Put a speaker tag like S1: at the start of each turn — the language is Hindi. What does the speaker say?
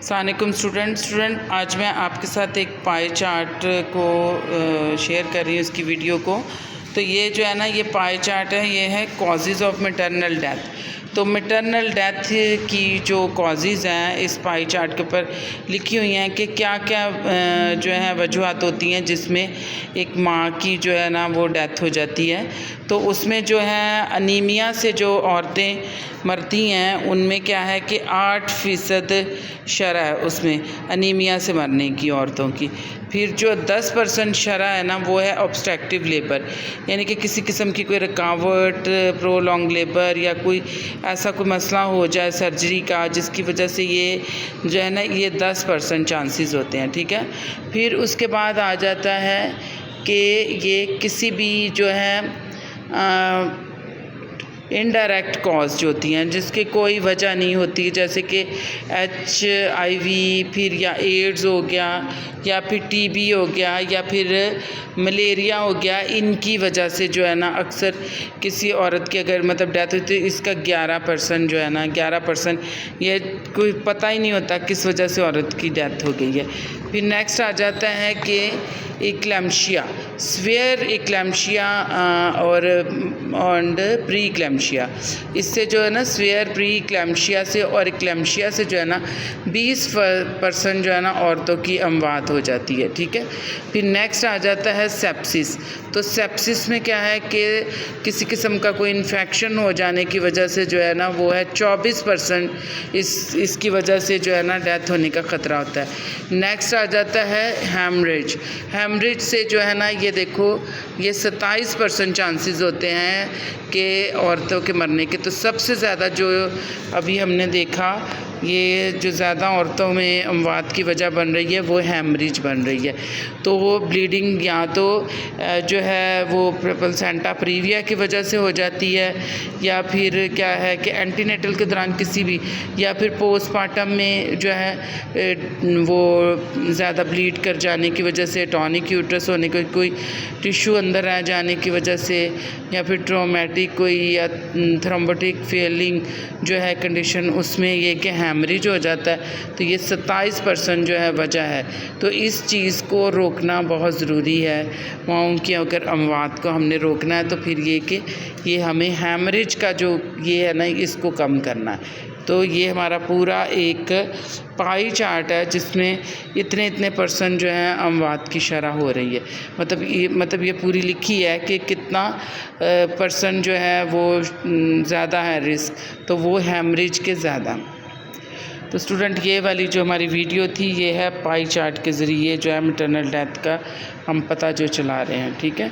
S1: अस्सलामुअलैकुम स्टूडेंट आज मैं आपके साथ एक पाई चार्ट को शेयर कर रही हूँ, इसकी वीडियो को। तो ये जो है ना, ये पाई चार्ट है, ये है कॉजेज़ ऑफ मैटरनल डेथ। तो मैटरनल डेथ की जो कॉजेज़ हैं इस पाई चार्ट के ऊपर लिखी हुई हैं कि क्या क्या जो है वजूहत होती हैं जिसमें एक माँ की जो है ना वो डेथ हो जाती है। तो उसमें जो है अनीमिया से जो औरतें मरती हैं उनमें क्या है कि 8% शरह है उसमें अनीमिया से मरने की औरतों की। फिर जो 10% शरह है ना वो है ऑब्स्ट्रक्टिव लेबर, यानी कि किसी किस्म की कोई रुकावट, प्रोलॉन्ग लेबर या कोई ऐसा कोई मसला हो जाए सर्जरी का जिसकी वजह से ये जो है ना ये 10% चांसेस होते हैं। ठीक है, फिर उसके बाद आ जाता है कि ये किसी भी जो है इनडायरेक्ट कॉज जो होती हैं जिसकी कोई वजह नहीं होती, जैसे कि HIV फिर या एड्स हो गया या फिर TB हो गया या फिर मलेरिया हो गया, इनकी वजह से जो है ना अक्सर किसी औरत की अगर मतलब डेथ होती है, इसका 11% जो है ना 11% ये कोई पता ही नहीं होता किस वजह से औरत की डेथ हो गई है। फिर नेक्स्ट आ जाता है कि इक्लेम्शिया, स्वेयर इक्लेम्शिया और प्री इक्लेम्शिया। इससे जो है ना स्वेयर प्री इक्लेम्शिया से और इक्लेम्शिया से जो है ना 20% जो है ना औरतों की अमवात हो जाती है। ठीक है, फिर नेक्स्ट आ जाता है सेप्सिस। तो सेप्सिस में क्या है कि किसी किस्म का कोई इन्फेक्शन हो जाने की वजह से जो है ना वो है 24% इसकी वजह से जो है ना डेथ होने का ख़तरा होता है। नेक्स्ट आ जाता है हेमरेज। हेमरेज से जो है ना ये देखो ये 27% चांसेस होते हैं कि औरतों के मरने के। तो सबसे ज़्यादा जो अभी हमने देखा ये जो ज़्यादा औरतों में अमवात की वजह बन रही है वो हेमरेज बन रही है। तो वो ब्लीडिंग या तो जो है वो प्लेसेंटा प्रीविया की वजह से हो जाती है या फिर क्या है कि एंटीनेटल के दौरान किसी भी, या फिर पोस्टमार्टम में जो है वो ज़्यादा ब्लीड कर जाने की वजह से, टॉनिक यूट्रस होने की, कोई टिश्यू अंदर रह जाने की वजह से, या फिर ट्रोमेटिक कोई या थ्रोम्बोटिक फेलिंग जो है कंडीशन, उसमें ये कि हेमरेज हो जाता है। तो ये 27% जो है वजह है। तो इस चीज़ को रोकना बहुत ज़रूरी है। माओं की अगर अमवात को हमने रोकना है तो फिर ये कि ये हमें हेमरेज का जो ये है ना इसको कम करना है। तो ये हमारा पूरा एक पाई चार्ट है जिसमें इतने इतने % जो है अमवात की शरह हो रही है। मतलब ये पूरी लिखी है कि कितना % जो है वो ज़्यादा है रिस्क, तो वो हेमरेज के ज़्यादा। तो स्टूडेंट ये वाली जो हमारी वीडियो थी ये है पाई चार्ट के ज़रिए जो है मैटरनल डेथ का हम पता जो चला रहे हैं। ठीक है।